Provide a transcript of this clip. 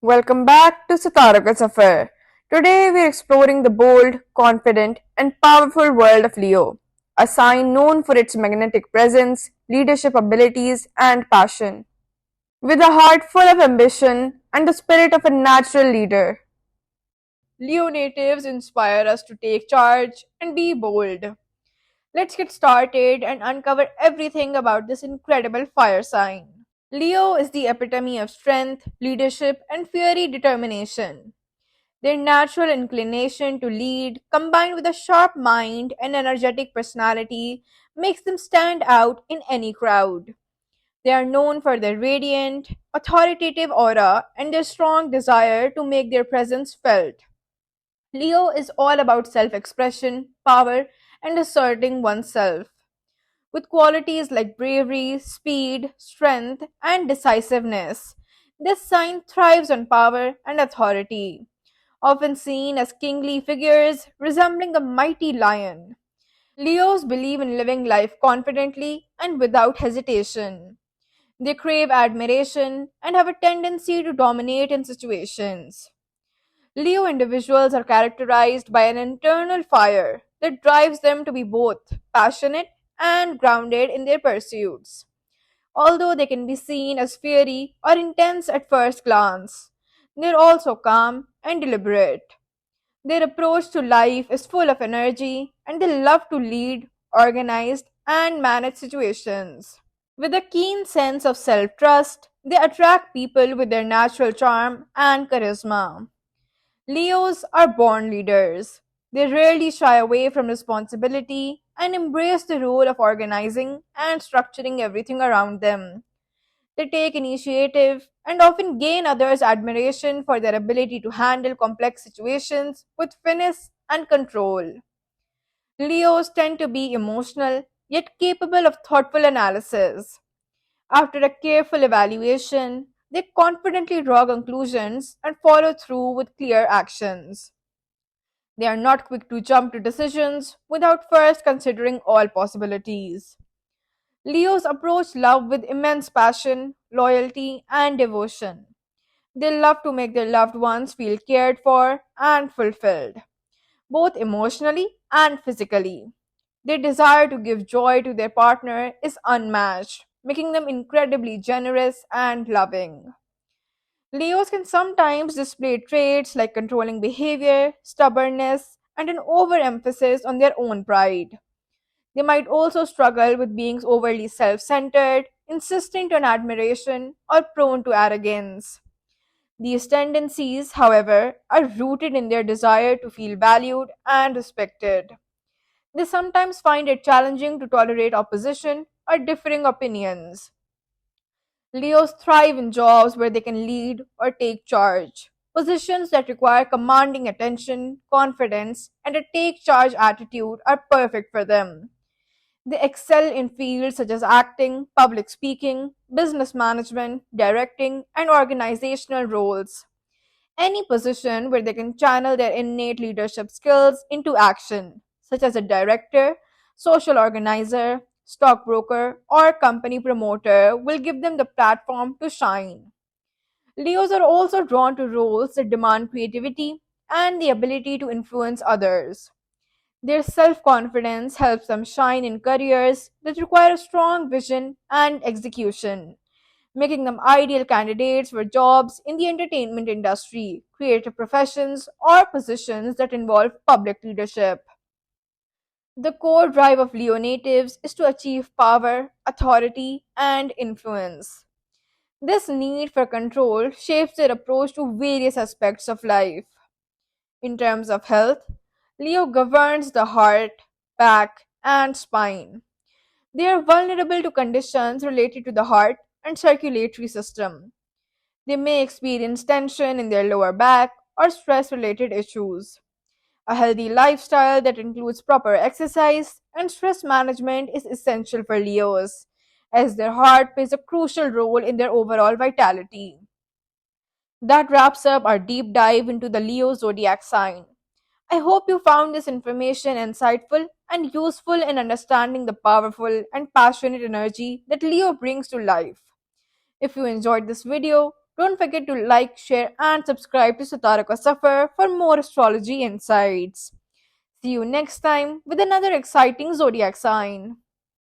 Welcome back to Sitaraka Safar. Today we are exploring the bold, confident, and powerful world of Leo, a sign known for its magnetic presence, leadership abilities, and passion. With a heart full of ambition and the spirit of a natural leader, Leo natives inspire us to take charge and be bold. Let's get started and uncover everything about this incredible fire sign. Leo is the epitome of strength, leadership, and fiery determination. Their natural inclination to lead, combined with a sharp mind and energetic personality, makes them stand out in any crowd. They are known for their radiant, authoritative aura and their strong desire to make their presence felt. Leo is all about self expression, power, and asserting oneself. With qualities like bravery, speed, strength, and decisiveness, this sign thrives on power and authority, often seen as kingly figures resembling a mighty lion. Leos believe in living life confidently and without hesitation. They crave admiration and have a tendency to dominate in situations. Leo individuals are characterized by an internal fire that drives them to be both passionate and grounded in their pursuits. Although they can be seen as fiery or intense at first glance, they're also calm and deliberate. Their approach to life is full of energy and they love to lead, organize, and manage situations. With a keen sense of self trust, they attract people with their natural charm and charisma. Leos are born leaders. They rarely shy away from responsibility and embrace the role of organizing and structuring everything around them. They take initiative and often gain others' admiration for their ability to handle complex situations with finesse and control. Leos tend to be emotional yet capable of thoughtful analysis. After a careful evaluation, they confidently draw conclusions and follow through with clear actions. They are not quick to jump to decisions without first considering all possibilities. Leos approach love with immense passion, loyalty, and devotion. They love to make their loved ones feel cared for and fulfilled, both emotionally and physically. Their desire to give joy to their partner is unmatched, making them incredibly generous and loving. Leos can sometimes display traits like controlling behavior, stubbornness, and an overemphasis on their own pride. They might also struggle with being overly self centered, insistent on admiration, or prone to arrogance. These tendencies, however, are rooted in their desire to feel valued and respected. They sometimes find it challenging to tolerate opposition or differing opinions. Leos thrive in jobs where they can lead or take charge. Positions that require commanding attention, confidence, and a take charge attitude are perfect for them. They excel in fields such as acting, public speaking, business management, directing, and organizational roles. Any position where they can channel their innate leadership skills into action, such as a director, social organizer, stockbroker, or company promoter, will give them the platform to shine. Leos are also drawn to roles that demand creativity and the ability to influence others. Their self confidence helps them shine in careers that require a strong vision and execution, making them ideal candidates for jobs in the entertainment industry, creative professions, or positions that involve public leadership. The core drive of Leo natives is to achieve power, authority, and influence. This need for control shapes their approach to various aspects of life. In terms of health, Leo governs the heart, back, and spine. They are vulnerable to conditions related to the heart and circulatory system. They may experience tension in their lower back or stress related issues. A healthy lifestyle that includes proper exercise and stress management is essential for Leos, as their heart plays a crucial role in their overall vitality. That wraps up our deep dive into the Leo zodiac sign. I hope you found this information insightful and useful in understanding the powerful and passionate energy that Leo brings to life. If you enjoyed this video, Don't forget to like, share, and subscribe to Sitaraka Safar for more astrology insights. See you next time with another exciting zodiac sign.